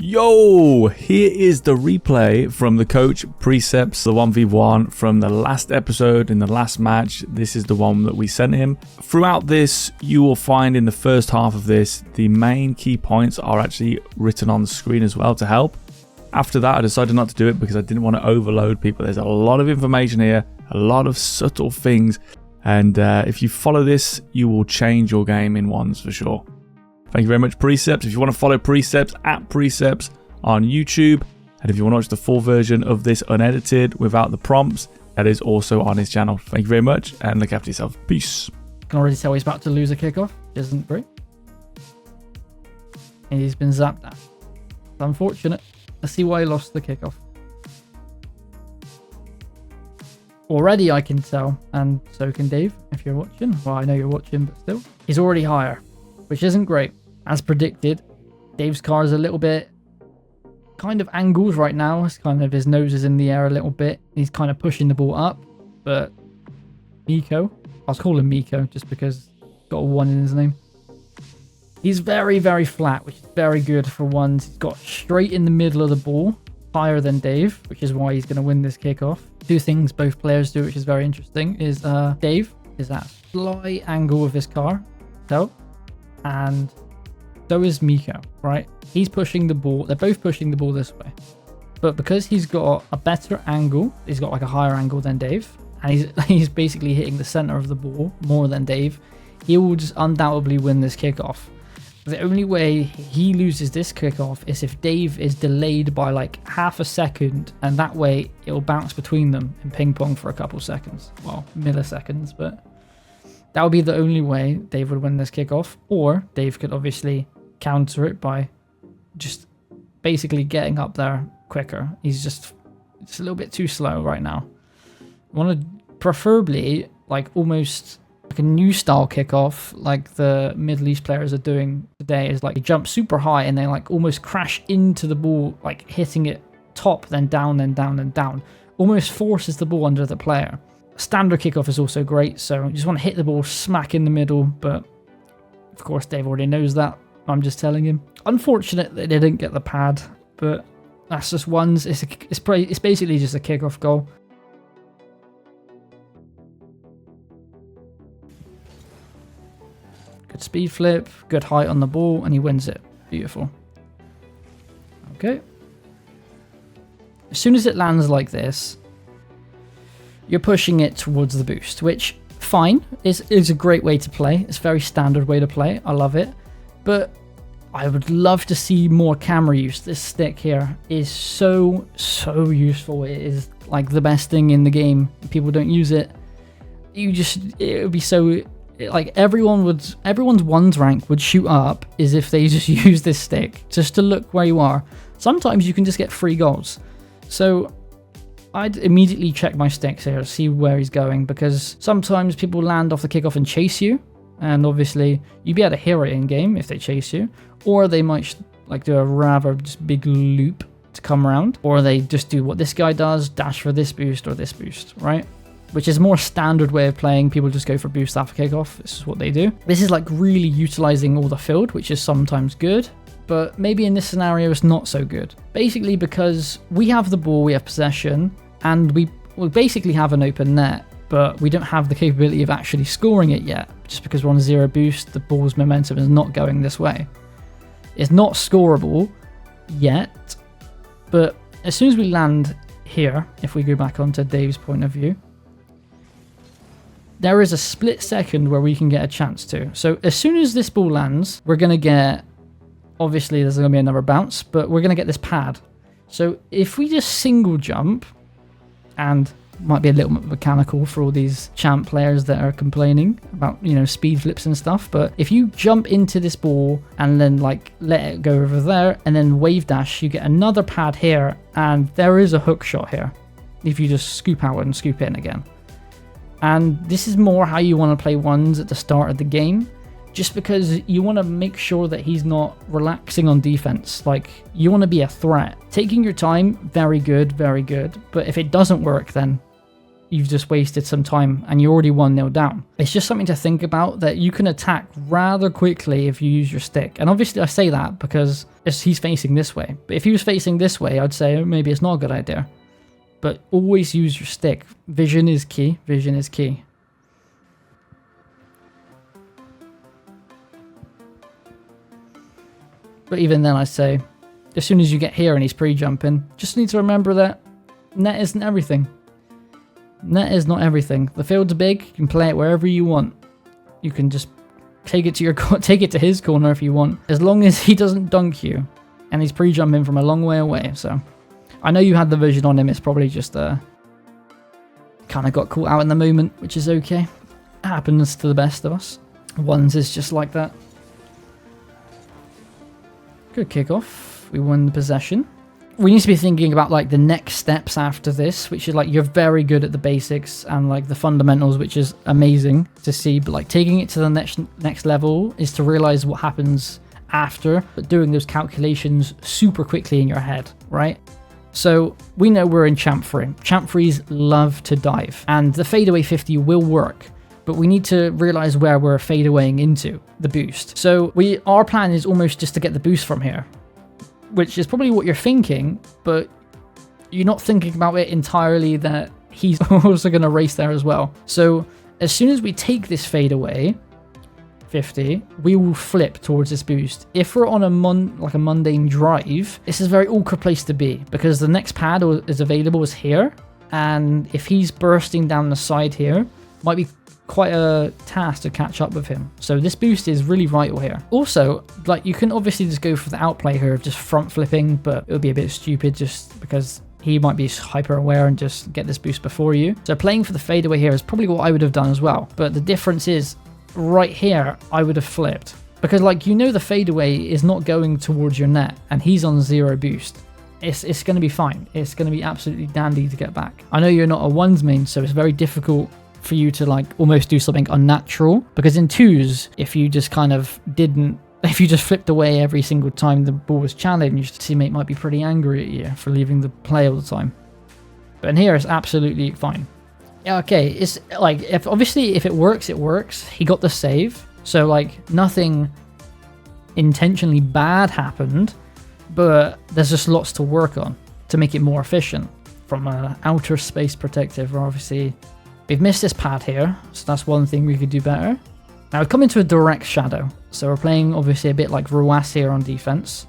Yo, here is the replay from the coach Preceps, the 1v1 from the last episode in the last match. This is the one that we sent him. Throughout this, you will find in the first half of this, the main key points are actually written on the screen as well to help. After that, I decided not to do it because I didn't want to overload people. There's a lot of information here, a lot of subtle things. And if you follow this, you will change your game in ones for sure. Thank you very much, Preceps. If you want to follow Preceps, at Preceps on YouTube. And if you want to watch the full version of this unedited without the prompts, that is also on his channel. Thank you very much and look after yourself. Peace. I can already tell he's about to lose a kickoff. Isn't great. And he's been zapped out. It's unfortunate. Let's see why he lost the kickoff. Already I can tell, and so can Dave if you're watching. Well, I know you're watching, but still. He's already higher, which isn't great. As predicted, Dave's car is a little bit kind of angles right now. It's kind of his nose is in the air a little bit. He's kind of pushing the ball up, but Miko, I'll call him Miko just because he's got a 1 in his name. He's very, very flat, which is very good for ones. He's got straight in the middle of the ball, higher than Dave, which is why he's going to win this kickoff. Two things both players do, which is very interesting, is Dave is at a slight angle with his car, and so is Miko, right? He's pushing the ball. They're both pushing the ball this way. But because he's got a better angle, he's got like a higher angle than Dave, and he's basically hitting the center of the ball more than Dave, he will just undoubtedly win this kickoff. The only way he loses this kickoff is if Dave is delayed by like half a second, and that way it will bounce between them and ping pong for a couple seconds. Well, milliseconds, but that would be the only way Dave would win this kickoff. Or Dave could obviously counter it by just basically getting up there quicker. He's just a little bit too slow right now. I want to preferably like almost like a new style kickoff like the Middle East players are doing today, is like they jump super high and they like almost crash into the ball, like hitting it top, then down, then down, then down. Almost forces the ball under the player. Standard kickoff is also great, so you just want to hit the ball smack in the middle, but of course Dave already knows that. I'm just telling him. Unfortunate that they didn't get the pad, but that's just ones. It's basically just a kickoff goal. Good speed flip, good height on the ball, and he wins it. Beautiful. Okay. As soon as it lands like this, you're pushing it towards the boost, which, fine, is a great way to play. It's a very standard way to play. I love it. But I would love to see more camera use. This stick here is so useful. It is like the best thing in the game. People don't use it. It would be so, like everyone's ones rank would shoot up is if they just use this stick just to look where you are. Sometimes you can just get free goals. So I'd immediately check my sticks here, see where he's going, because sometimes people land off the kickoff and chase you, and obviously you'd be able to hear it in game if they chase you, or they might like do a rather just big loop to come around, or they just do what this guy does, dash for this boost or this boost, right? Which is a more standard way of playing. People just go for boost after kickoff. This is what they do. This is like really utilizing all the field, which is sometimes good, but maybe in this scenario it's not so good. Basically because we have the ball, we have possession, and we basically have an open net, but we don't have the capability of actually scoring it yet. Just because we're on 0 boost, the ball's momentum is not going this way. It's not scoreable yet, but as soon as we land here, if we go back onto Dave's point of view, there is a split second where we can get a chance to. So as soon as this ball lands, we're going to get, obviously there's going to be another bounce, but we're going to get this pad. So if we just single jump, and might be a little bit mechanical for all these champ players that are complaining about, you know, speed flips and stuff, but if you jump into this ball and then like let it go over there and then wave dash, you get another pad here, and there is a hook shot here if you just scoop out and scoop in again. And this is more how you want to play ones at the start of the game, just because you want to make sure that he's not relaxing on defense. Like, you want to be a threat. Taking your time, very good, but if it doesn't work, then you've just wasted some time and you're already 1-0 down. It's just something to think about, that you can attack rather quickly if you use your stick. And obviously I say that because he's facing this way. But if he was facing this way, I'd say maybe it's not a good idea. But always use your stick. Vision is key. Vision is key. But even then, I say, as soon as you get here and he's pre-jumping, just need to remember that net isn't everything. Net is not everything. The field's big. You can play it wherever you want. You can just take it to his corner if you want, as long as he doesn't dunk you, and he's pre-jumping from a long way away. So I know you had the vision on him. It's probably just kind of got caught out in the moment, which is okay. It happens to the best of us. Ones is just like that. Good kickoff. We won the possession. We need to be thinking about like the next steps after this, which is like you're very good at the basics and like the fundamentals, which is amazing to see. But like taking it to the next level is to realize what happens after, but doing those calculations super quickly in your head, right? So we know we're in champ free. Champ frees love to dive, and the fadeaway 50 will work. But we need to realize where we're fadeawaying into the boost. So our plan is almost just to get the boost from here, which is probably what you're thinking, but you're not thinking about it entirely that he's also going to race there as well. So as soon as we take this fadeaway 50, we will flip towards this boost. If we're on a mundane drive, this is a very awkward place to be, because the next pad is available is here, and if he's bursting down the side here, might be quite a task to catch up with him. So this boost is really vital here. Also, like, you can obviously just go for the outplay here of just front flipping, but it would be a bit stupid just because he might be hyper aware and just get this boost before you. So playing for the fadeaway here is probably what I would have done as well. But the difference is right here, I would have flipped, because like, you know, the fadeaway is not going towards your net and he's on 0 boost. It's going to be fine. It's going to be absolutely dandy to get back. I know you're not a ones main, so it's very difficult for you to like almost do something unnatural, because in twos, if you just flipped away every single time the ball was challenged, the teammate might be pretty angry at you for leaving the play all the time. But in here, it's absolutely fine. Yeah, okay, it's like, if it works, it works. He got the save, so like nothing intentionally bad happened, but there's just lots to work on to make it more efficient. From an outer space perspective, obviously we've missed this pad here, so that's one thing we could do better. Now we've come into a direct shadow, so we're playing obviously a bit like Ruas here on defense.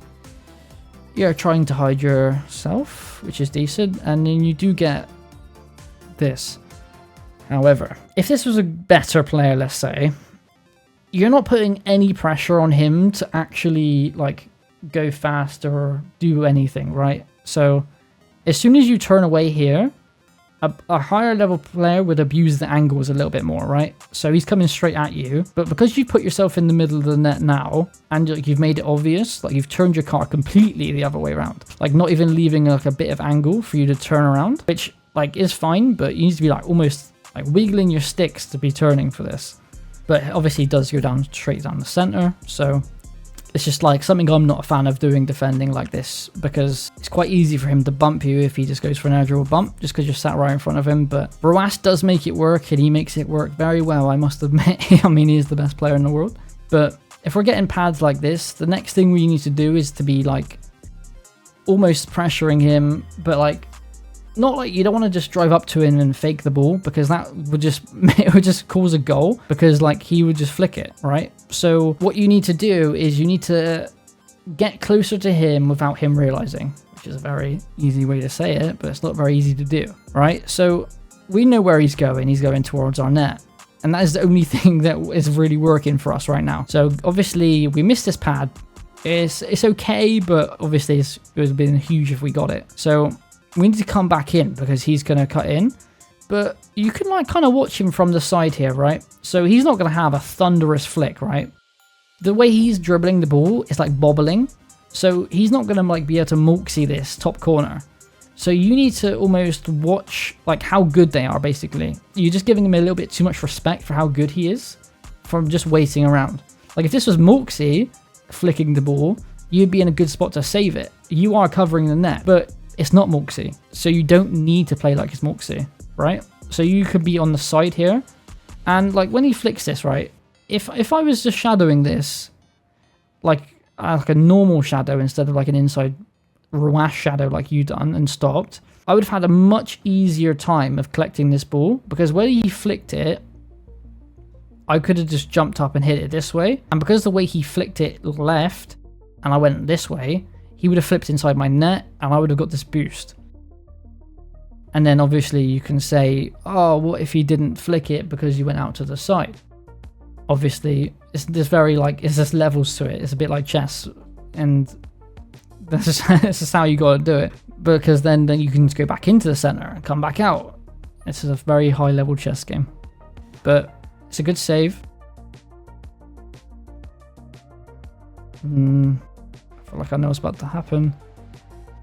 You're trying to hide yourself, which is decent, and then you do get this. However, if this was a better player, let's say, you're not putting any pressure on him to actually like go fast or do anything, right? So as soon as you turn away here, a higher level player would abuse the angles a little bit more, right? So he's coming straight at you, but because you've put yourself in the middle of the net now, and like you've made it obvious, like you've turned your car completely the other way around, like not even leaving like a bit of angle for you to turn around, which like is fine, but you need to be like almost like wiggling your sticks to be turning for this. But obviously it does go down straight down the center, so it's just like something I'm not a fan of doing, defending like this, because it's quite easy for him to bump you if he just goes for an air dribble bump, just because you're sat right in front of him. But Ruas does make it work, and he makes it work very well, I must admit. I mean, he is the best player in the world. But if we're getting pads like this, the next thing we need to do is to be like almost pressuring him, but like not like, you don't want to just drive up to him and fake the ball, because that would just cause a goal, because like he would just flick it, right? So what you need to do is you need to get closer to him without him realizing, which is a very easy way to say it, but it's not very easy to do, right? So we know where he's going towards our net, and that is the only thing that is really working for us right now. So obviously we missed this pad. It's okay, but obviously it would have been huge if we got it. So we need to come back in, because he's going to cut in, but you can like kind of watch him from the side here, right? So he's not going to have a thunderous flick, right? The way he's dribbling the ball is like bobbling, so he's not going to like be able to mulksy this top corner. So you need to almost watch like how good they are, basically. You're just giving him a little bit too much respect for how good he is from just waiting around. Like if this was mulksy flicking the ball, you'd be in a good spot to save it. You are covering the net, but it's not Moxie, so you don't need to play like it's Moxie, right? So you could be on the side here. And like when he flicks this, right? If I was just shadowing this like a normal shadow instead of like an inside Ruash shadow like you done and stopped, I would have had a much easier time of collecting this ball, because when he flicked it, I could have just jumped up and hit it this way. And because the way he flicked it left and I went this way, he would have flipped inside my net and I would have got this boost. And then obviously you can say, oh, what if he didn't flick it because you went out to the side? Obviously, it's just levels to it. It's a bit like chess. And this is how you got to do it. Because then you can just go back into the center and come back out. This is a very high level chess game. But it's a good save. I feel like I know what's about to happen.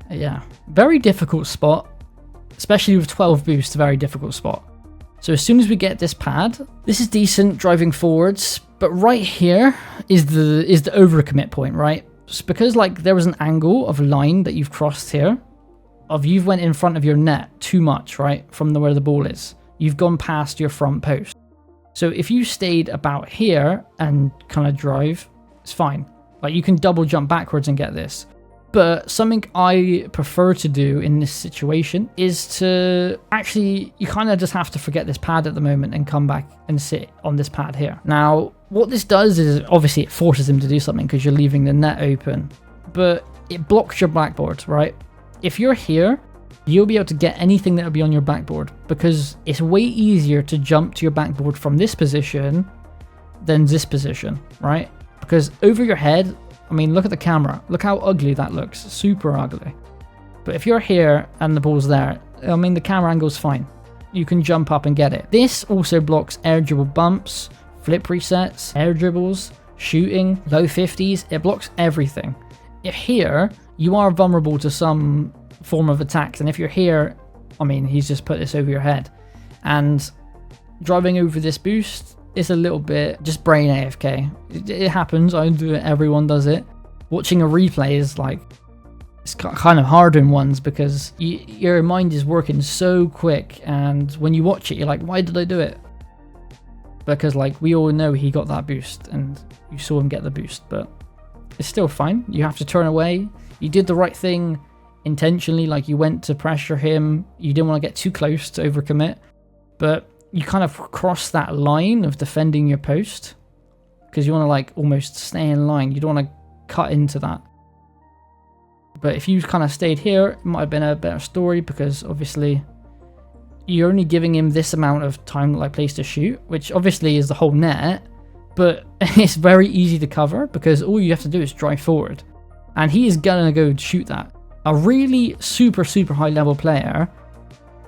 Yeah, very difficult spot. Especially with 12 boosts, very difficult spot. So as soon as we get this pad, this is decent driving forwards, but right here is the overcommit point, right? Just because like there was an angle of line that you've crossed here, you've went in front of your net too much, right? From where the ball is. You've gone past your front post. So if you stayed about here and kind of drive, it's fine. Like you can double jump backwards and get this. But something I prefer to do in this situation is to actually, you kind of just have to forget this pad at the moment and come back and sit on this pad here. Now, what this does is obviously it forces him to do something because you're leaving the net open, but it blocks your backboard, right? If you're here, you'll be able to get anything that will be on your backboard because it's way easier to jump to your backboard from this position than this position, right? Because over your head, I mean, look at the camera. Look how ugly that looks. Super ugly. But if you're here and the ball's there, I mean, the camera angle's fine. You can jump up and get it. This also blocks air dribble bumps, flip resets, air dribbles, shooting, low 50s. It blocks everything. If here, you are vulnerable to some form of attacks. And if you're here, I mean, he's just put this over your head. And driving over this boost, it's a little bit just brain AFK. It happens. I do it. Everyone does it. Watching a replay is like, it's kind of hard in ones because your mind is working so quick. And when you watch it, you're like, why did I do it? Because like we all know he got that boost and you saw him get the boost, but it's still fine. You have to turn away. You did the right thing intentionally. Like you went to pressure him. You didn't want to get too close to overcommit, but you kind of cross that line of defending your post because you want to like almost stay in line. You don't want to cut into that. But if you kind of stayed here, it might have been a better story because obviously you're only giving him this amount of time, like place to shoot, which obviously is the whole net, but it's very easy to cover because all you have to do is drive forward and he is gonna go shoot that. A really super high level player,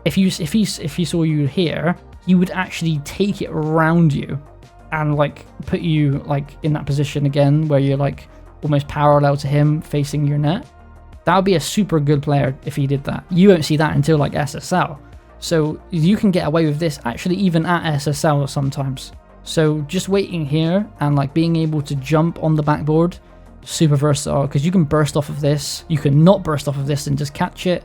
if he saw you here, he would actually take it around you and like put you like in that position again where you're like almost parallel to him facing your net. That would be a super good player if he did that. You won't see that until like SSL. So you can get away with this actually even at SSL sometimes. So just waiting here and like being able to jump on the backboard, super versatile because you can burst off of this. You can not burst off of this and just catch it.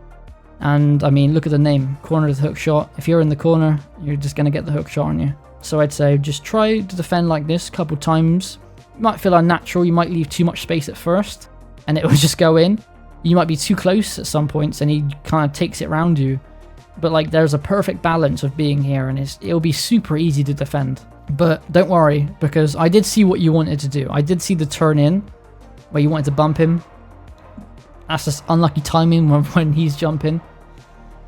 And I mean, look at the name, corner of the hook shot. If you're in the corner, you're just going to get the hook shot on you. So I'd say just try to defend like this a couple times. You might feel unnatural. You might leave too much space at first and it will just go in. You might be too close at some points and he kind of takes it around you. But like there's a perfect balance of being here and it'll be super easy to defend. But don't worry because I did see what you wanted to do. I did see the turn in where you wanted to bump him. That's just unlucky timing when he's jumping.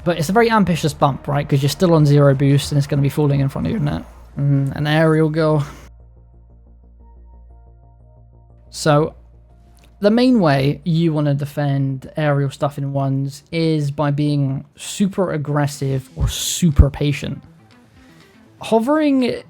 But it's a very ambitious bump, right? Because you're still on 0 boost and it's going to be falling in front of your net. An aerial goal. So the main way you want to defend aerial stuff in ones is by being super aggressive or super patient. Hovering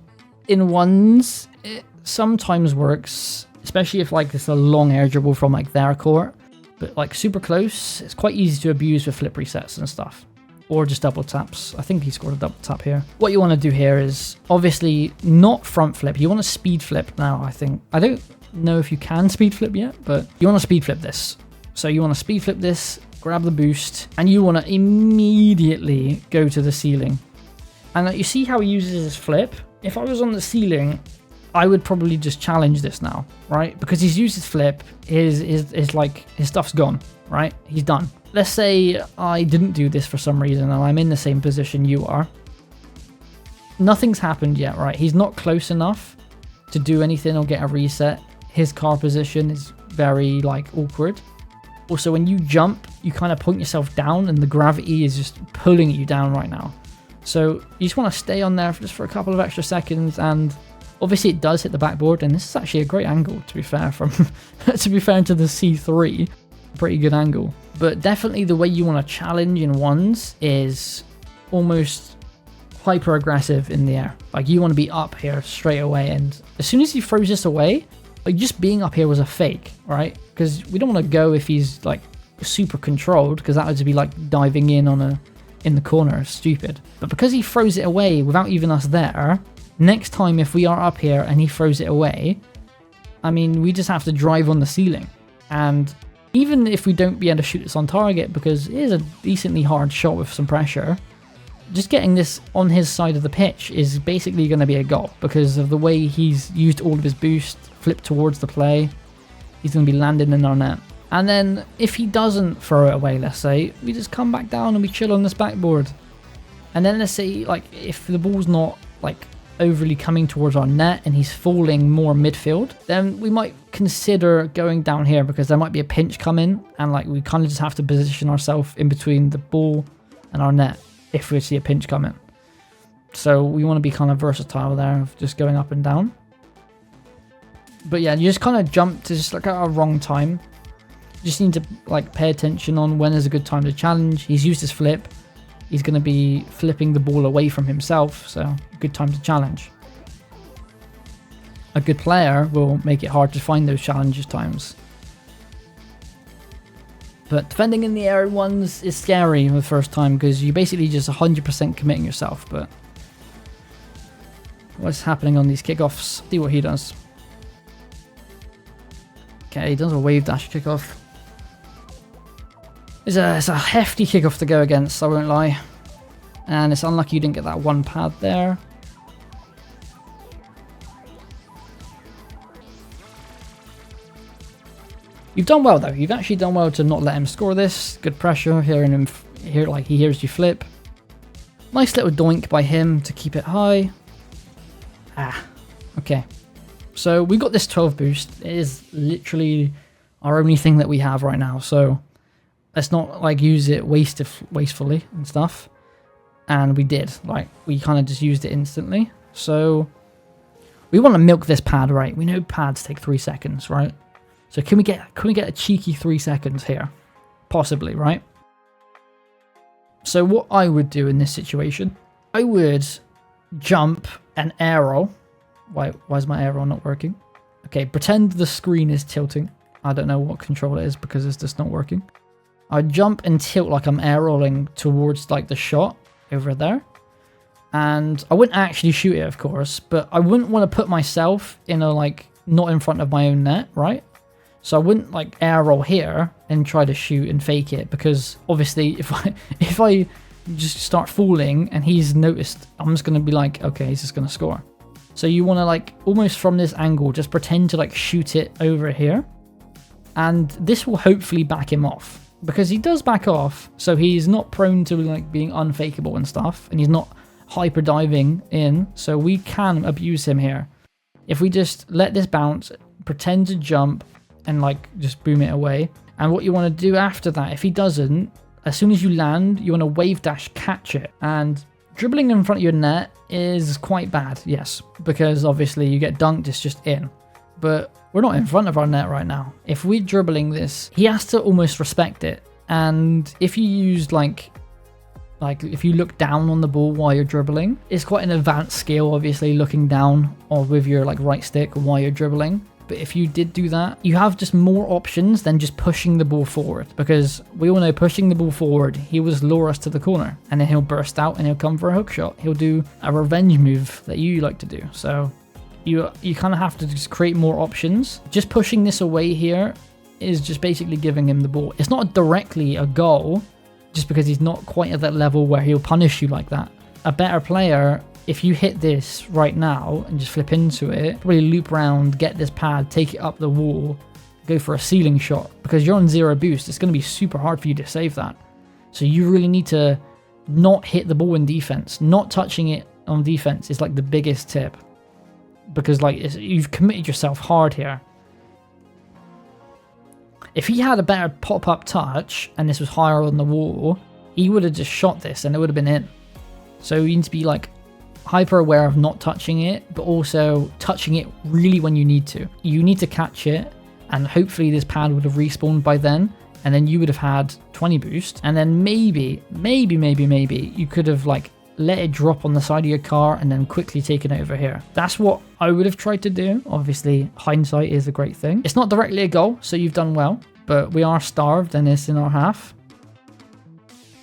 in ones, it sometimes works, especially if like it's a long air dribble from like their court. But like super close, it's quite easy to abuse with flip resets and stuff. Or just double taps. I think he scored a double tap here. What you want to do here is obviously not front flip. You want to speed flip now, I think. I don't know if you can speed flip yet, but you want to speed flip this. So you want to speed flip this, grab the boost, and you want to immediately go to the ceiling. And you see how he uses his flip? If I was on the ceiling, I would probably just challenge this now, right? Because he's used his flip, his stuff's gone, right? He's done. Let's say I didn't do this for some reason and I'm in the same position you are. Nothing's happened yet, right? He's not close enough to do anything or get a reset. His car position is very awkward. Also, when you jump, you kind of point yourself down and the gravity is just pulling you down right now. So you just want to stay on there just for a couple of extra seconds, and obviously it does hit the backboard, and this is actually a great angle, to be fair, from to be fair, into the C3. Pretty good angle. But definitely the way you want to challenge in ones is almost hyper aggressive in the air. Like, you want to be up here straight away, and as soon as he throws this away, like, just being up here was a fake, right? Because we don't want to go if he's super controlled, because that would be like diving in the corner. Stupid. But because he throws it away without even us there, next time if we are up here and he throws it away, I mean, we just have to drive on the ceiling. And even if we don't be able to shoot this on target, because it is a decently hard shot with some pressure, just getting this on his side of the pitch is basically going to be a goal, because of the way he's used all of his boost, flipped towards the play. He's going to be landing in our net. And then if he doesn't throw it away, let's say, we just come back down and we chill on this backboard. And then let's say, if the ball's not overly coming towards our net and he's falling more midfield, then we might consider going down here, because there might be a pinch coming, and we kind of just have to position ourselves in between the ball and our net if we see a pinch coming. So we want to be kind of versatile there, of just going up and down. But yeah, you just kind of jump to just at a wrong time. You just need to pay attention on when is a good time to challenge. He's used his flip. He's going to be flipping the ball away from himself, so a good time to challenge. A good player will make it hard to find those challenges times. But defending in the air ones is scary the first time, because you basically just 100% committing yourself. But what's happening on these kickoffs? See what he does. Okay, he does a wave dash kickoff. It's a hefty kickoff to go against, I won't lie. And it's unlucky you didn't get that one pad there. You've done well though. You've actually done well to not let him score this. Good pressure, hearing him he hears you flip. Nice little doink by him to keep it high. Okay. So we got this 12 boost. It is literally our only thing that we have right now. So let's not use it wastefully and stuff. And we did. We kind of just used it instantly. So we want to milk this pad, right? We know pads take 3 seconds, right? So can we get a cheeky 3 seconds here? Possibly, right? So what I would do in this situation, I would jump an arrow. Why is my arrow not working? Okay, pretend the screen is tilting. I don't know what control it is, because it's just not working. I'd jump and tilt like I'm air rolling towards the shot over there. And I wouldn't actually shoot it, of course, but I wouldn't want to put myself in a not in front of my own net, right? So I wouldn't air roll here and try to shoot and fake it, because obviously if I just start falling and he's noticed, I'm just going to be okay, he's just going to score. So you want to almost from this angle just pretend to shoot it over here, and this will hopefully back him off, because he does back off, so he's not prone to being unfakeable and stuff, and he's not hyper diving in, so we can abuse him here. If we just let this bounce, pretend to jump, and just boom it away. And what you want to do after that, if he doesn't, as soon as you land, you want to wave dash catch it. And dribbling in front of your net is quite bad, yes, because obviously you get dunked, it's just in. But we're not in front of our net right now. If we're dribbling this, he has to almost respect it. And if you use if you look down on the ball while you're dribbling, it's quite an advanced skill, obviously, looking down or with your right stick while you're dribbling. But if you did do that, you have just more options than just pushing the ball forward, because we all know pushing the ball forward, he will lure us to the corner, and then he'll burst out and he'll come for a hook shot. He'll do a revenge move that you like to do. So you kind of have to just create more options. Just pushing this away here is just basically giving him the ball. It's not directly a goal, just because he's not quite at that level where he'll punish you like that. a better player, if you hit this right now and just flip into it, probably loop around, get this pad, take it up the wall, go for a ceiling shot. Because you're on 0 boost, it's going to be super hard for you to save that. So you really need to not hit the ball in defense. Not touching it on defense is like the biggest tip. Because like you've committed yourself hard here. If he had a better pop-up touch and this was higher on the wall, he would have just shot this and it would have been in. So you need to be like hyper aware of not touching it, but also touching it really when you need to. You need to catch it, and hopefully this pad would have respawned by then, and then you would have had 20 boost, and then maybe you could have like let it drop on the side of your car and then quickly taken it over here. That's what I would have tried to do. Obviously, hindsight is a great thing. It's not directly a goal, so you've done well, but we are starved and it's in our half.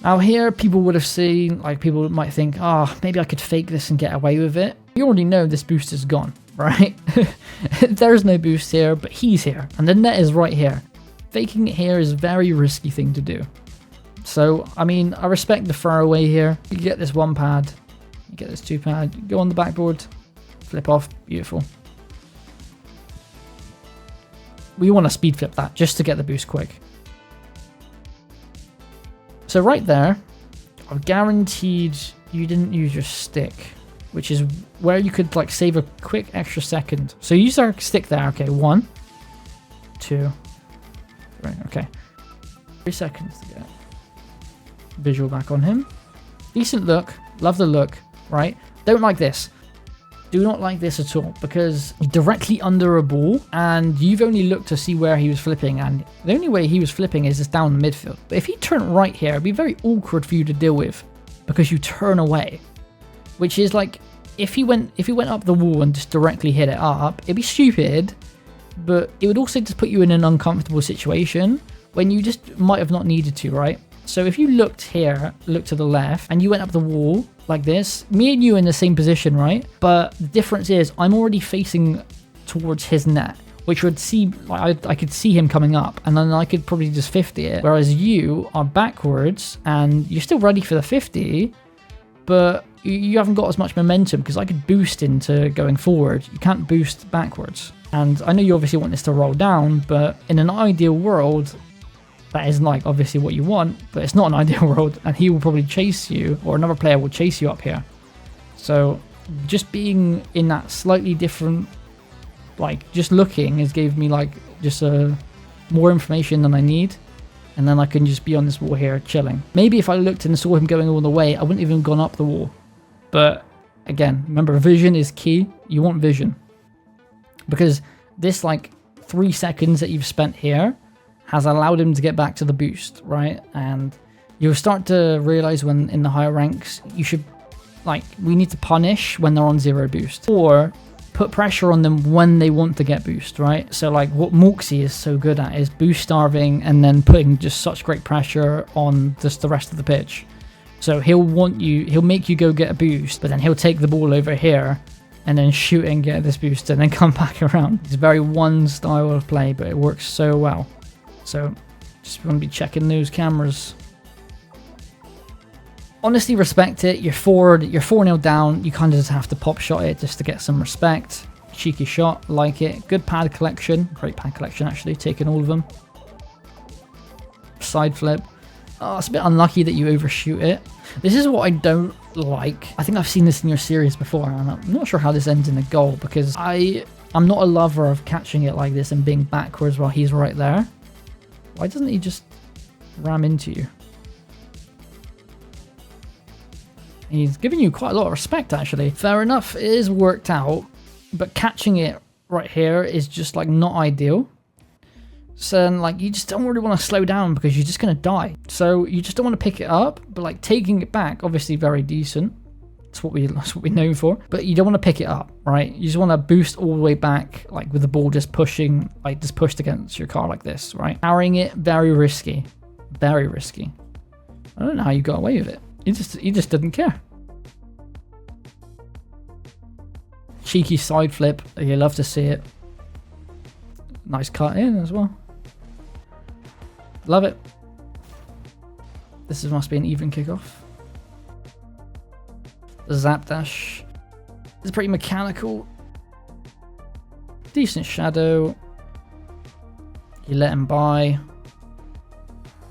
Now here, people would have seen, like people might think, oh, maybe I could fake this and get away with it. You already know this boost is gone, right? There's no boost here, but he's here, and the net is right here. Faking it here is a very risky thing to do. So, I mean, I respect the throwaway here. You get this 1 pad, you get this 2 pad, you go on the backboard, flip off, beautiful. We want to speed flip that just to get the boost quick. So right there, I'm guaranteed you didn't use your stick, which is where you could like save a quick extra second. So you use our stick there, okay, 1, 2, 3, okay. 3 seconds to get visual back on him. Decent look, love the look, right? Don't like this. Do not like this at all, because you're directly under a ball and you've only looked to see where he was flipping, and the only way he was flipping is just down the midfield. But if he turned right here, it'd be very awkward for you to deal with because you turn away, which is like if he went up the wall and just directly hit it up, it'd be stupid, but it would also just put you in an uncomfortable situation when you just might have not needed to, right? So if you looked here, look to the left, and you went up the wall like this, me and you in the same position, right? But the difference is I'm already facing towards his net, which would seem like I could see him coming up, and then I could probably just 50 it. Whereas you are backwards and you're still ready for the 50, but you haven't got as much momentum because I could boost into going forward. You can't boost backwards. And I know you obviously want this to roll down, but in an ideal world, that isn't like obviously what you want, but it's not an ideal world, and he will probably chase you, or another player will chase you up here. So just being in that slightly different, like just looking has gave me like just more information than I need, and then I can just be on this wall here chilling. Maybe if I looked and saw him going all the way, I wouldn't even have gone up the wall. But again, remember, vision is key. You want vision, because this like 3 seconds that you've spent here has allowed him to get back to the boost, right? And you'll start to realize when in the higher ranks, you should, like, we need to punish when they're on 0 boost, or put pressure on them when they want to get boost, right? So like what Morksy is so good at is boost starving and then putting just such great pressure on just the rest of the pitch. So he'll make you go get a boost, but then he'll take the ball over here and then shoot and get this boost and then come back around. It's very one style of play, but it works so well. So just want to be checking those cameras. Honestly, respect it. You're 4-0 down. You kind of just have to pop shot it just to get some respect. Cheeky shot, like it. Good pad collection. Great pad collection, actually. Taking all of them. Side flip. Oh, it's a bit unlucky that you overshoot it. This is what I don't like. I think I've seen this in your series before, and I'm not sure how this ends in a goal, because I'm not a lover of catching it like this and being backwards while he's right there. Why doesn't he just ram into you? He's giving you quite a lot of respect, actually. Fair enough, it is worked out, but catching it right here is just like not ideal. So like you just don't really want to slow down because you're just going to die. So you just don't want to pick it up, but like taking it back, obviously very decent. That's what we're known for. But you don't want to pick it up, right? You just want to boost all the way back, like with the ball just pushing, like just pushed against your car like this, right? Carrying it, very risky. Very risky. I don't know how you got away with it. You just didn't care. Cheeky side flip. You love to see it. Nice cut in as well. Love it. This must be an even kickoff. Zap dash is pretty mechanical. Decent shadow. You let him by.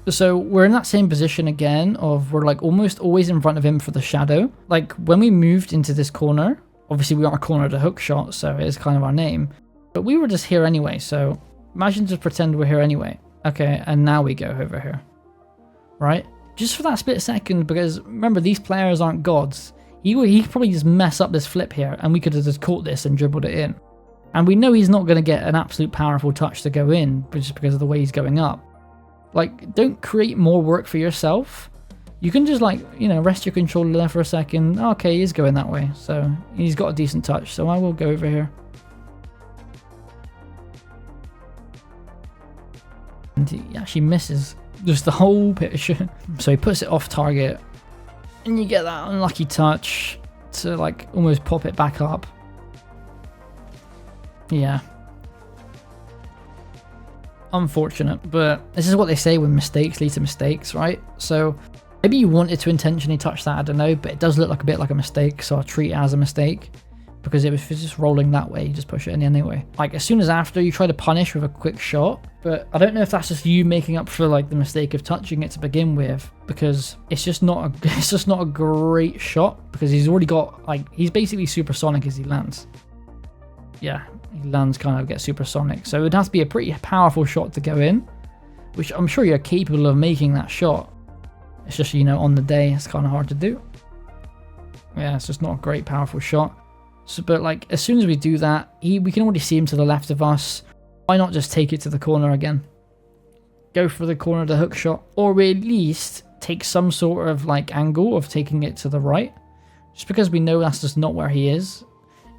So we're in that same position again of we're like almost always in front of him for the shadow. Like when we moved into this corner, obviously we are corner to hook shot, so it is kind of our name. But we were just here anyway, so imagine just pretend we're here anyway. Okay, and now we go over here. Right? Just for that split second, because remember, these players aren't gods. He could probably just mess up this flip here, and we could have just caught this and dribbled it in. And we know he's not going to get an absolute powerful touch to go in, just because of the way he's going up. Like, don't create more work for yourself. You can just, like, you know, rest your controller there for a second. Okay, he's going that way, so he's got a decent touch, so I will go over here. And he actually misses just the whole pitch. So he puts it off target, and you get that unlucky touch to, like, almost pop it back up. Yeah. Unfortunate, but this is what they say when mistakes lead to mistakes, right? So maybe you wanted to intentionally touch that, I don't know, but it does look like a bit like a mistake, so I'll treat it as a mistake because it was just rolling that way. You just push it in anyway. Like as soon as after you try to punish with a quick shot, but I don't know if that's just you making up for like the mistake of touching it to begin with, because it's just not a great shot because he's already got like he's basically supersonic as he lands. Yeah. He lands kind of gets supersonic, so it would have to be a pretty powerful shot to go in, which I'm sure you're capable of making that shot. It's just, you know, on the day it's kind of hard to do. Yeah, it's just not a great powerful shot. So, but like as soon as we do that, we can already see him to the left of us. Why not just take it to the corner again? Go for the corner to hook shot, or at least take some sort of like angle of taking it to the right, just because we know that's just not where he is.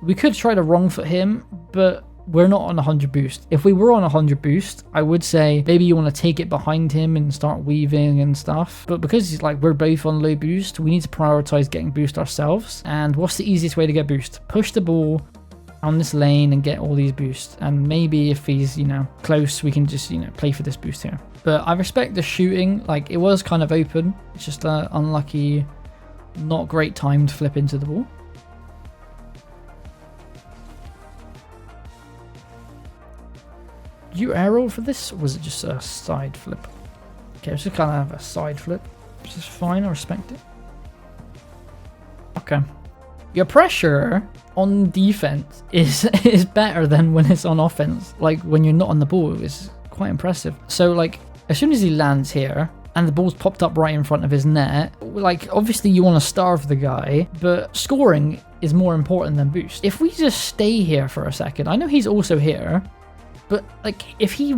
We could try to wrong foot him, but we're not on 100 boost. If we were on 100 boost, I would say maybe you want to take it behind him and start weaving and stuff. But because he's like we're both on low boost, we need to prioritize getting boost ourselves. And what's the easiest way to get boost? Push the ball on this lane and get all these boosts. And maybe if he's, you know, close, we can just, you know, play for this boost here. But I respect the shooting. Like it was kind of open. It's just an unlucky, not great time to flip into the ball. You arrow for this, or was it just a side flip? Okay, it's just kind of a side flip, which is fine, I respect it. Okay. Your pressure on defense is better than when it's on offense. Like when you're not on the ball, it's quite impressive. So like as soon as he lands here and the ball's popped up right in front of his net, like obviously you want to starve the guy, but scoring is more important than boost. If we just stay here for a second, I know he's also here. But like, if he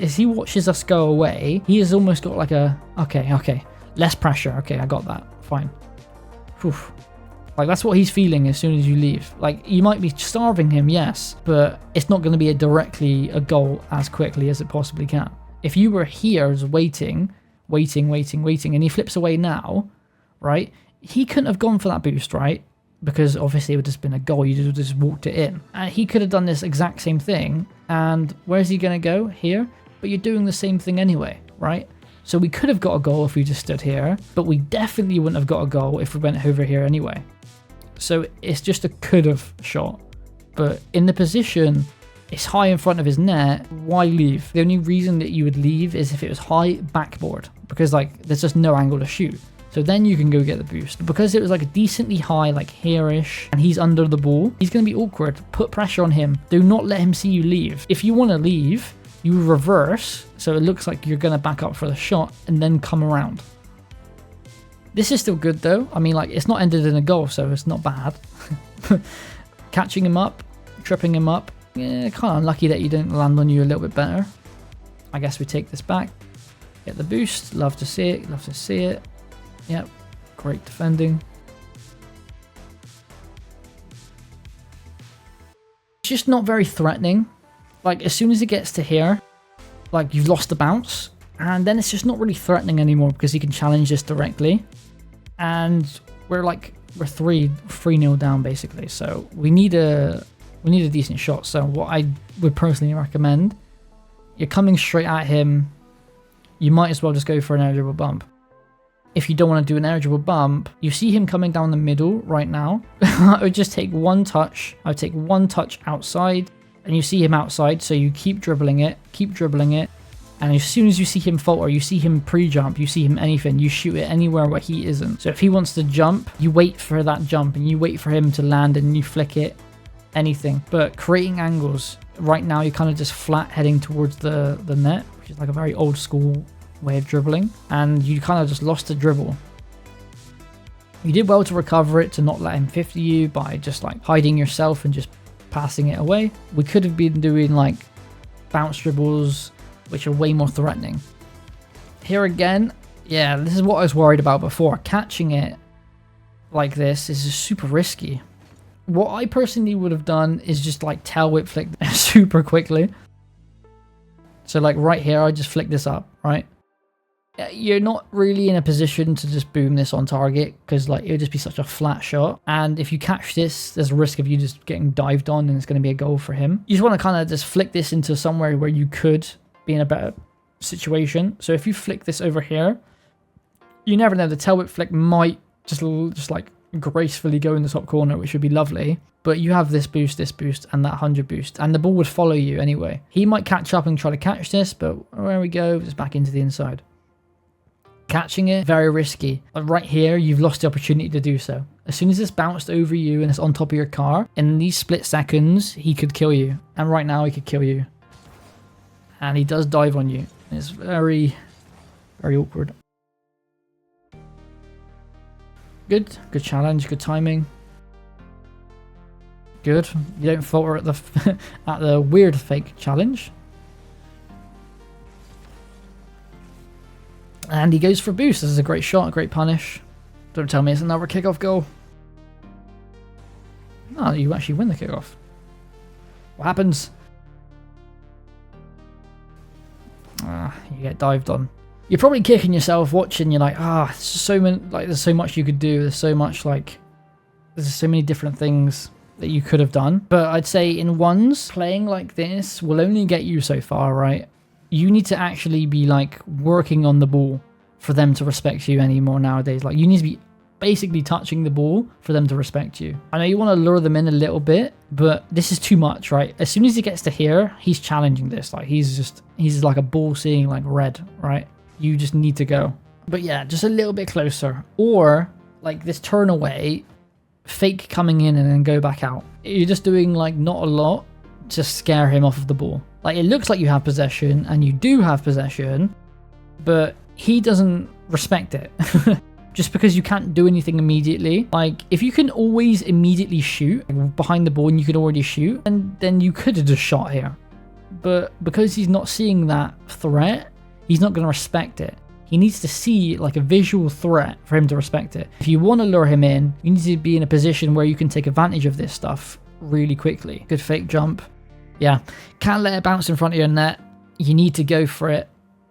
as he watches us go away, he has almost got like a okay, less pressure. Okay, I got that. Fine. Whew. Like that's what he's feeling as soon as you leave. Like you might be starving him, yes, but it's not going to be directly a goal as quickly as it possibly can. If you were here just waiting, and he flips away now, right? He couldn't have gone for that boost, right? Because obviously it would have just been a goal. You just walked it in. And he could have done this exact same thing. And where's he going to go? Here. But you're doing the same thing anyway, right? So we could have got a goal if we just stood here. But we definitely wouldn't have got a goal if we went over here anyway. So it's just a could have shot. But in the position, it's high in front of his net. Why leave? The only reason that you would leave is if it was high backboard. Because like there's just no angle to shoot. So then you can go get the boost. Because it was like a decently high, like here-ish, and he's under the ball, he's going to be awkward. Put pressure on him. Do not let him see you leave. If you want to leave, you reverse, so it looks like you're going to back up for the shot, and then come around. This is still good though. I mean, like, it's not ended in a goal, so it's not bad. Catching him up, tripping him up. Yeah, kind of unlucky that he didn't land on you a little bit better. I guess we take this back. Get the boost. Love to see it. Love to see it. Yep, great defending. It's just not very threatening. Like, as soon as it gets to here, like, you've lost the bounce. And then it's just not really threatening anymore because he can challenge this directly. And we're 3-0 down, basically. So we need a decent shot. So what I would personally recommend, you're coming straight at him. You might as well just go for an air dribble bump. if you don't want to do an air dribble bump, you see him coming down the middle right now. I would just take one touch. I would take one touch outside, and you see him outside, so you keep dribbling it, and as soon as you see him falter, you see him pre-jump, you see him anything, you shoot it anywhere where he isn't. So if he wants to jump, you wait for that jump, and you wait for him to land, and you flick it, anything. But creating angles, right now you're kind of just flat heading towards the net, which is like a very old school way of dribbling, and you kind of just lost the dribble. You did well to recover it, to not let him 50 you by just like hiding yourself and just passing it away. We could have been doing like bounce dribbles, which are way more threatening. Here again, yeah, this is what I was worried about before. Catching it like this is just super risky. What I personally would have done is just like tail whip flick super quickly. So like right here, I just flick this up, right? You're not really in a position to just boom this on target because like it would just be such a flat shot. And if you catch this, there's a risk of you just getting dived on and it's going to be a goal for him. You just want to kind of just flick this into somewhere where you could be in a better situation. So if you flick this over here, you never know, the tail whip flick might just like gracefully go in the top corner, which would be lovely. But you have this boost, and that 100 boost, and the ball would follow you anyway. He might catch up and try to catch this, but there we go, it's back into the inside. Catching it, very risky. Right here, you've lost the opportunity to do so. As soon as it's bounced over you and it's on top of your car, in these split seconds, he could kill you. And right now, he could kill you. And he does dive on you. It's very, very awkward. Good challenge, good timing. Good. You don't falter at the at the weird fake challenge. And he goes for a boost. This is a great shot, a great punish. Don't tell me it's another kickoff goal. No, you actually win the kickoff. What happens? You get dived on. You're probably kicking yourself watching. You're like, there's so many, like, there's so much you could do. There's so much, like, there's so many different things that you could have done. But I'd say in ones, playing like this will only get you so far, right? You need to actually be like working on the ball for them to respect you anymore nowadays. Like you need to be basically touching the ball for them to respect you. I know you want to lure them in a little bit, but this is too much, right? As soon as he gets to here, he's challenging this. Like he's like a ball seeing like red, right? You just need to go. But yeah, just a little bit closer. Or like this turn away, fake coming in and then go back out. You're just doing like not a lot to scare him off of the ball. Like it looks like you have possession and you do have possession, but he doesn't respect it. Just because you can't do anything immediately. Like if you can always immediately shoot behind the ball and you can already shoot, and then you could have just shot here. But because he's not seeing that threat, he's not going to respect it. He needs to see like a visual threat for him to respect it. If you want to lure him in, you need to be in a position where you can take advantage of this stuff really quickly. Good fake jump. Yeah, can't let it bounce in front of your net. You need to go for it.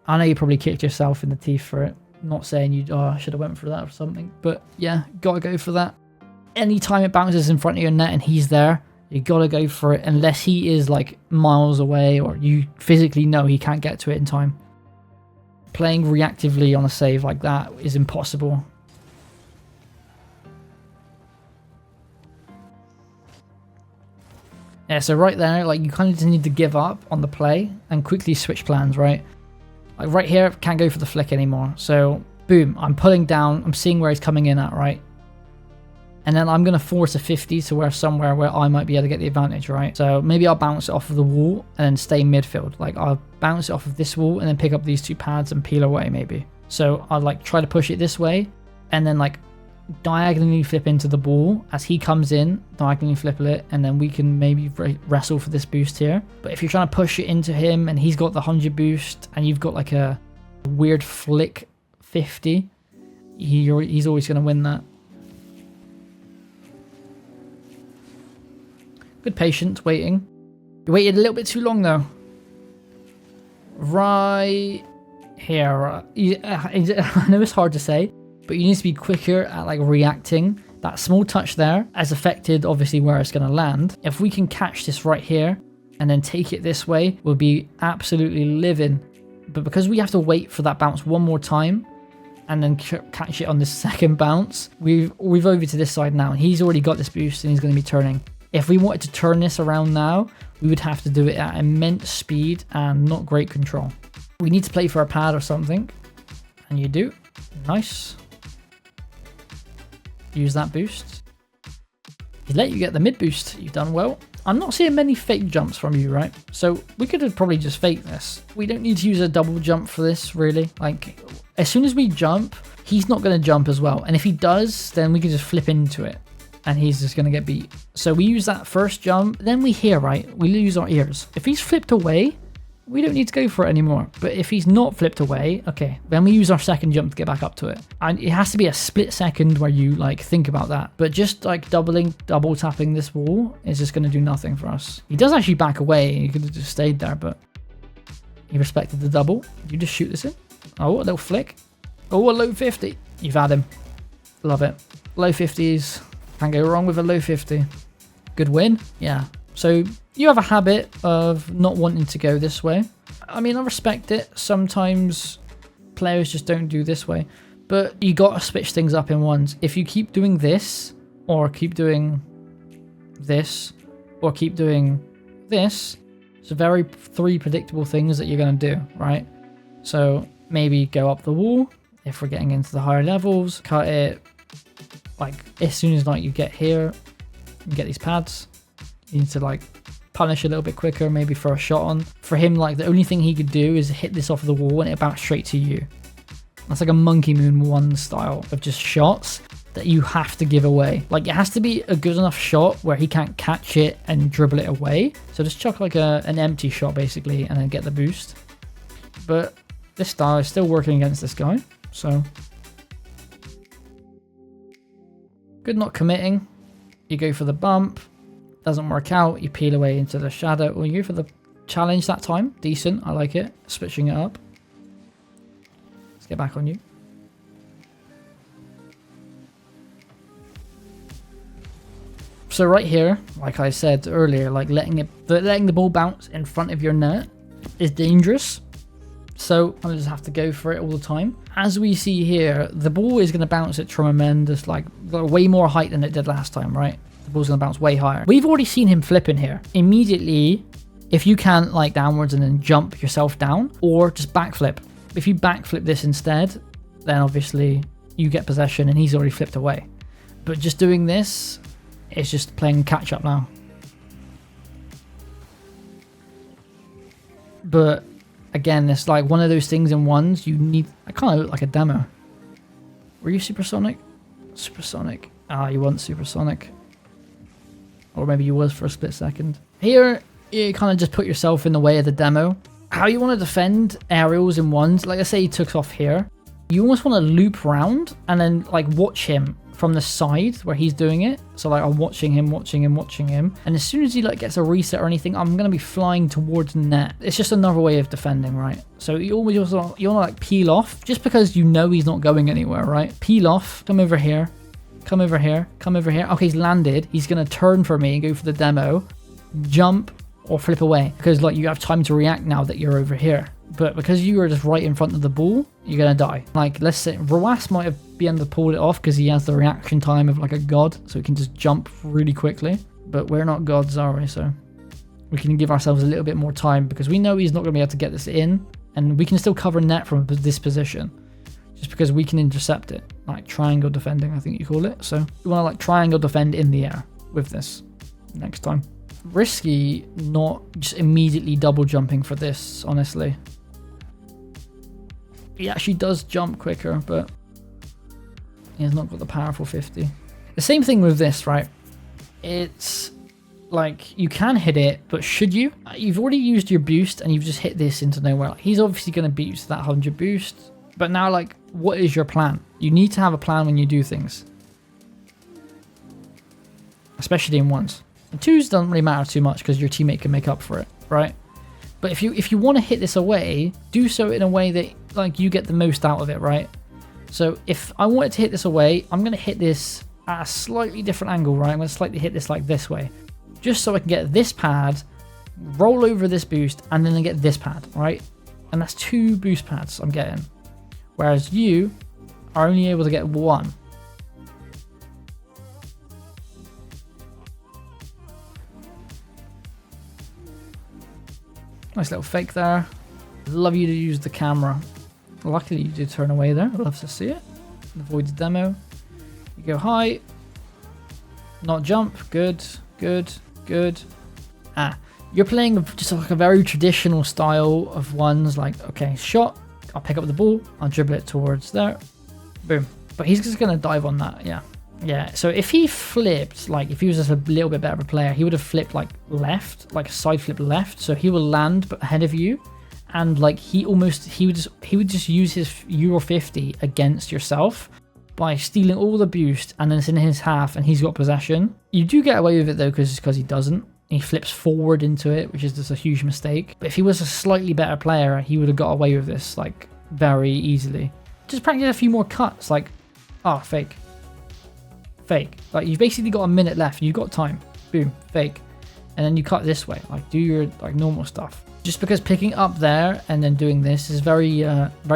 I know you probably kicked yourself in the teeth for it. I'm not saying I should have went for that or something. But yeah, gotta go for that. Anytime it bounces in front of your net and he's there, you gotta go for it unless he is like miles away or you physically know he can't get to it in time. Playing reactively on a save like that is impossible. Yeah, so right there, like you kind of just need to give up on the play and quickly switch plans, right? Like right here, can't go for the flick anymore. So boom, I'm pulling down, I'm seeing where he's coming in at, right? And then I'm going to force a 50 to where somewhere where I might be able to get the advantage, right? So maybe I'll bounce it off of the wall and then stay midfield. Like I'll bounce it off of this wall and then pick up these two pads and peel away maybe. So I'll like try to push it this way and then like diagonally flip into the ball as he comes in, diagonally flip it, and then we can maybe wrestle for this boost here. But if you're trying to push it into him and he's got the 100 boost and you've got like a weird flick 50, he's always going to win that. Good patience, waiting. You waited a little bit too long though. Right here. I know it's hard to say, but you need to be quicker at like reacting. That small touch there has affected obviously where it's going to land. If we can catch this right here and then take it this way, we'll be absolutely living. But because we have to wait for that bounce one more time, and then catch it on the second bounce. We've over to this side now. He's already got this boost and he's going to be turning. If we wanted to turn this around now, we would have to do it at immense speed and not great control. We need to play for a pad or something. And you do. Nice. Use that boost. He let you get the mid boost. You've done well. I'm not seeing many fake jumps from you, right? So we could have probably just faked this. We don't need to use a double jump for this, really. Like, as soon as we jump, he's not going to jump as well. And if he does, then we can just flip into it. And he's just going to get beat. So we use that first jump. Then we hear, right? We lose our ears. If he's flipped away, we don't need to go for it anymore. But if he's not flipped away, okay, then we use our second jump to get back up to it. And it has to be a split second where you like think about that. But just like double tapping this wall is just going to do nothing for us. He does actually back away. He could have just stayed there, but he respected the double. You just shoot this in. Oh, a little flick. Oh, a low 50. You've had him. Love it. Low 50s. Can't go wrong with a low 50. Good win. Yeah. So you have a habit of not wanting to go this way. I mean, I respect it. Sometimes players just don't do this way. But you got to switch things up in ones. If you keep doing this, or keep doing this, or keep doing this, it's very three predictable things that you're going to do, right? So maybe go up the wall if we're getting into the higher levels. Cut it like as soon as like you get here, you get these pads. You need to like punish a little bit quicker, maybe throw a shot on. For him, like the only thing he could do is hit this off the wall and it bounced straight to you. That's like a Monkey Moon 1 style of just shots that you have to give away. Like it has to be a good enough shot where he can't catch it and dribble it away. So just chuck like an empty shot basically and then get the boost. But this style is still working against this guy. So good not committing. You go for the bump. Doesn't work out, you peel away into the shadow. Or you go for the challenge that time. Decent, I like it. Switching it up. Let's get back on you. So right here, like I said earlier, like letting the ball bounce in front of your net is dangerous. So I just have to go for it all the time. As we see here, the ball is going to bounce at tremendous, like way more height than it did last time, right? The ball's going to bounce way higher. We've already seen him flipping here. Immediately, if you can like downwards and then jump yourself down, or just backflip. If you backflip this instead, then obviously you get possession and he's already flipped away. But just doing this, it's just playing catch up now. But again, it's like one of those things in ones you need. I kind of look like a demo. Were you supersonic? Supersonic. Ah, you weren't supersonic. Or maybe you was for a split second. Here, you kind of just put yourself in the way of the demo. How you want to defend aerials in ones, like I say he took off here. You almost want to loop around and then like watch him from the side where he's doing it. So like I'm watching him. And as soon as he like gets a reset or anything, I'm going to be flying towards net. It's just another way of defending, right? So you want to like peel off just because you know he's not going anywhere, right? Peel off, come over here. Come over here. Okay, he's landed. He's going to turn for me and go for the demo. Jump or flip away. Because like you have time to react now that you're over here. But because you are just right in front of the ball, you're going to die. Like, let's say Rawas might have been able to pull it off because he has the reaction time of like a god. So he can just jump really quickly. But we're not gods, are we? So we can give ourselves a little bit more time because we know he's not going to be able to get this in. And we can still cover net from this position. Just because we can intercept it. Like triangle defending, I think you call it. So you want to like triangle defend in the air with this next time. Risky not just immediately double jumping for this, honestly. He actually does jump quicker, but he has not got the powerful 50. The same thing with this, right? It's like you can hit it, but should you? You've already used your boost and you've just hit this into nowhere. Like, he's obviously going to beat you to that 100 boost. But now, like, what is your plan? You need to have a plan when you do things. Especially in ones. And twos doesn't really matter too much because your teammate can make up for it, right? But if you want to hit this away, do so in a way that like you get the most out of it, right? So if I wanted to hit this away, I'm going to hit this at a slightly different angle, right? I'm going to slightly hit this like this way. Just so I can get this pad, roll over this boost, and then I get this pad, right? And that's 2 boost pads I'm getting. Whereas you are only able to get one. Nice little fake there. Love you to use the camera. Luckily you did turn away there. I'd love to see it. Avoid the demo. You go high. Not jump. Good. Good. Good. You're playing just like a very traditional style of ones, like, okay, shot. I'll pick up the ball. I'll dribble it towards there. Boom. But he's just going to dive on that. Yeah. Yeah. So if he flipped, like if he was just a little bit better of a player, he would have flipped like left, like side flip left. So he will land ahead of you. And like he would just use his Euro 50 against yourself by stealing all the boost, and then it's in his half and he's got possession. You do get away with it though because he doesn't. He flips forward into it, which is just a huge mistake. But if he was a slightly better player, he would have got away with this like very easily. Just practice a few more cuts, like, fake. Fake. Like you've basically got a minute left, you've got time. Boom, fake. And then you cut this way, like do your like normal stuff. Just because picking up there and then doing this is very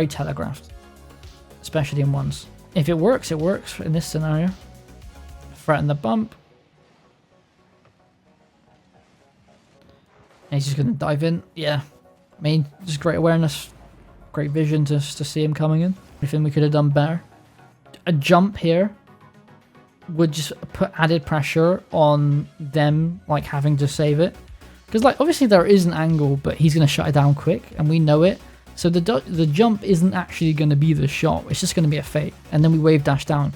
telegraphed, especially in ones. If it works in this scenario. Threaten the bump. And he's just going to dive in. Yeah. I mean, just great awareness, great vision to see him coming in. Anything we could have done better. A jump here would just put added pressure on them, like having to save it. Because like obviously there is an angle, but he's going to shut it down quick, and we know it. So the jump isn't actually going to be the shot. It's just going to be a fake, and then we wave dash down.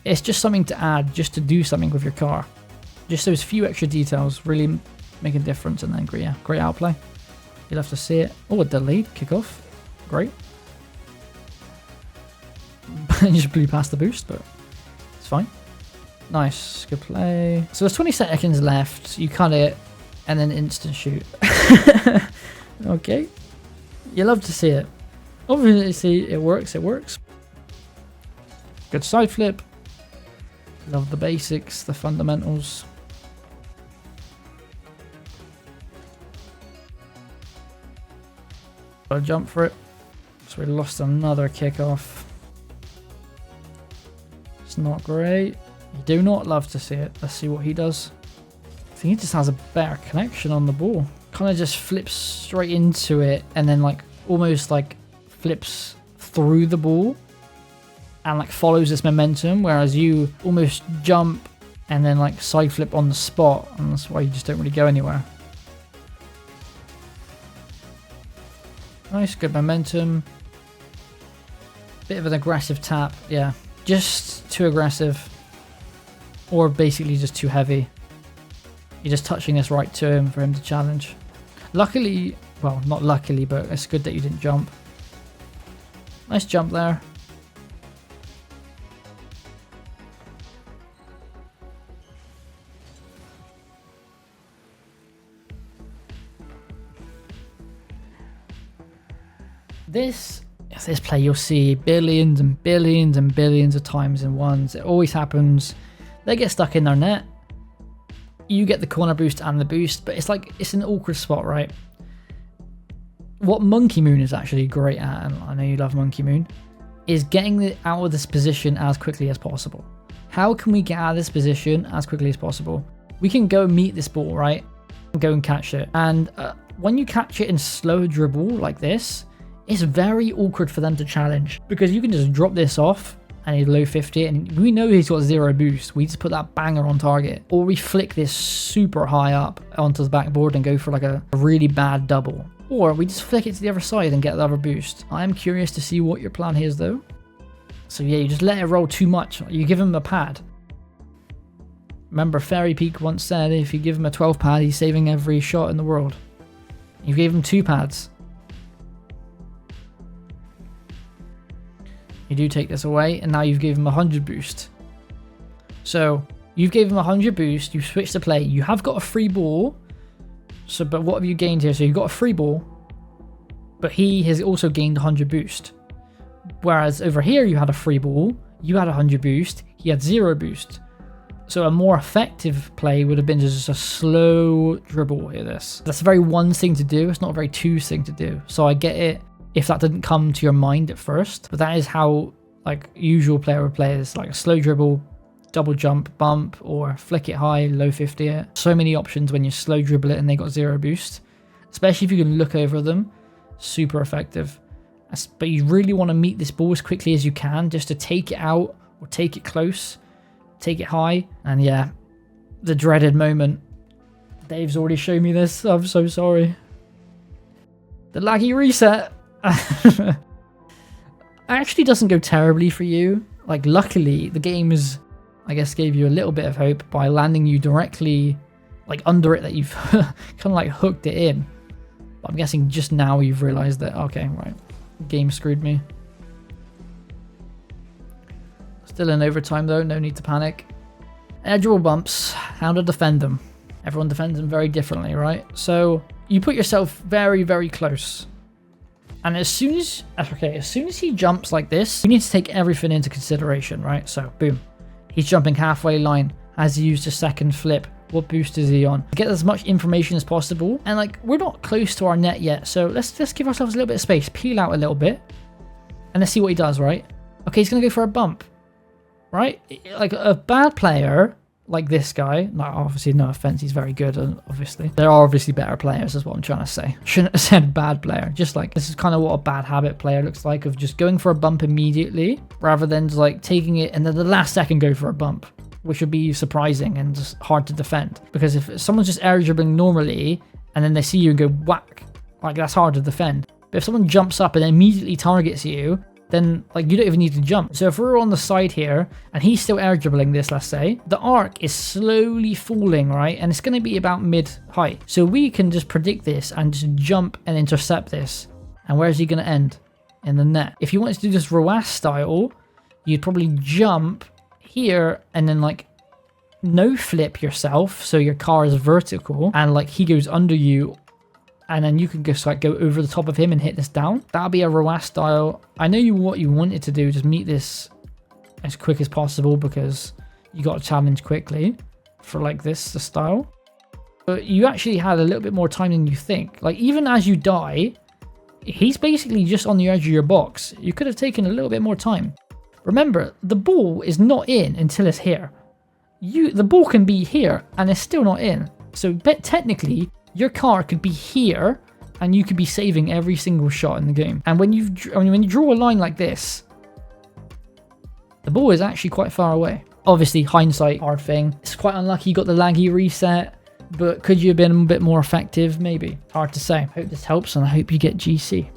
It's just something to add, just to do something with your car. Just those few extra details really make a difference, and then great outplay. You'll have to see it. Oh, a delayed kickoff. Great. You just blew past the boost, but it's fine. Nice, good play. So there's 20 seconds left. You cut it. And then instant shoot. Okay. You love to see it. Obviously, it works. Good side flip. Love the basics, the fundamentals. Gotta jump for it. So we lost another kickoff. It's not great. You do not love to see it. Let's see what he does. I think he just has a better connection on the ball. Kind of just flips straight into it and then like almost like flips through the ball and like follows this momentum, whereas you almost jump and then like side flip on the spot, and that's why you just don't really go anywhere. Nice, good momentum. Bit of an aggressive tap, yeah. Just too aggressive, or basically just too heavy. You're just touching this right to him for him to challenge. Luckily, well, not luckily, but it's good that you didn't jump. Nice jump there. This play you'll see billions and billions and billions of times in ones. It always happens. They get stuck in their net. You get the corner boost and the boost, but it's an awkward spot, right? What Monkey Moon is actually great at, and I know you love Monkey Moon, is getting it out of this position as quickly as possible. How can we get out of this position as quickly as possible? We can go meet this ball, right? Go and catch it. And when you catch it in slow dribble like this, it's very awkward for them to challenge, because you can just drop this off and he's low 50 and we know he's got 0 boost. We just put that banger on target, or we flick this super high up onto the backboard and go for like a really bad double, or we just flick it to the other side and get the other boost. I'm curious to see what your plan is though. So yeah, you just let it roll too much. You give him a pad. Remember, Fairy Peak once said if you give him a 12 pad, he's saving every shot in the world. You gave him 2 pads. You do take this away, and now you've given him 100 boost. So you've given him 100 boost, you switch to play, you have got a free ball. So, but what have you gained here? So you've got a free ball, but he has also gained 100 boost. Whereas over here you had a free ball, you had 100 boost, he had 0 boost. So a more effective play would have been just a slow dribble here. That's a very one thing to do, it's not a very two thing to do. So I get it if that didn't come to your mind at first, but that is how like usual player would play is like a slow dribble, double jump, bump, or flick it high, low 50 it. So many options when you slow dribble it and they got 0 boost. Especially if you can look over them. Super effective. But you really want to meet this ball as quickly as you can, just to take it out or take it close, take it high. And yeah, the dreaded moment. Dave's already shown me this. I'm so sorry. The laggy reset. Actually doesn't go terribly for you. Like, luckily, the game is, I guess, gave you a little bit of hope by landing you directly, like, under it, that you've kind of like hooked it in. But I'm guessing just now you've realized that, okay, right, game screwed me. Still in overtime though, no need to panic. Edgeable bumps, how to defend them. Everyone defends them very differently, right? So you put yourself very, very close. And as soon as he jumps like this, you need to take everything into consideration, right? So boom, he's jumping halfway line. Has he used a second flip? What boost is he on? Get as much information as possible. And like, we're not close to our net yet, so let's give ourselves a little bit of space. Peel out a little bit. And let's see what he does, right? Okay, he's gonna go for a bump. Right? Like a bad player, like this guy, no, obviously no offense, he's very good, obviously. There are obviously better players, is what I'm trying to say. Shouldn't have said bad player. Just like, this is kind of what a bad habit player looks like, of just going for a bump immediately, rather than just like taking it and then the last second go for a bump, which would be surprising and just hard to defend. Because if someone's just air dribbling normally, and then they see you and go whack, like that's hard to defend. But if someone jumps up and immediately targets you, then like you don't even need to jump. So if we're on the side here and he's still air dribbling this, let's say, the arc is slowly falling, right? And it's going to be about mid height. So we can just predict this and just jump and intercept this. And where's he going to end? In the net. If you wanted to do this Roas style, you'd probably jump here and then like no flip yourself. So your car is vertical and like he goes under you. And then you can just like go over the top of him and hit this down. That'll be a Roas style. I know what you wanted to do, just meet this as quick as possible because you got a challenge quickly for like this style. But you actually had a little bit more time than you think. Like even as you die, he's basically just on the edge of your box. You could have taken a little bit more time. Remember, the ball is not in until it's here. The ball can be here and it's still not in. So technically, your car could be here and you could be saving every single shot in the game. And when you draw a line like this, the ball is actually quite far away. Obviously, hindsight, hard thing. It's quite unlucky you got the laggy reset, but could you have been a bit more effective? Maybe. Hard to say. Hope this helps and I hope you get GC.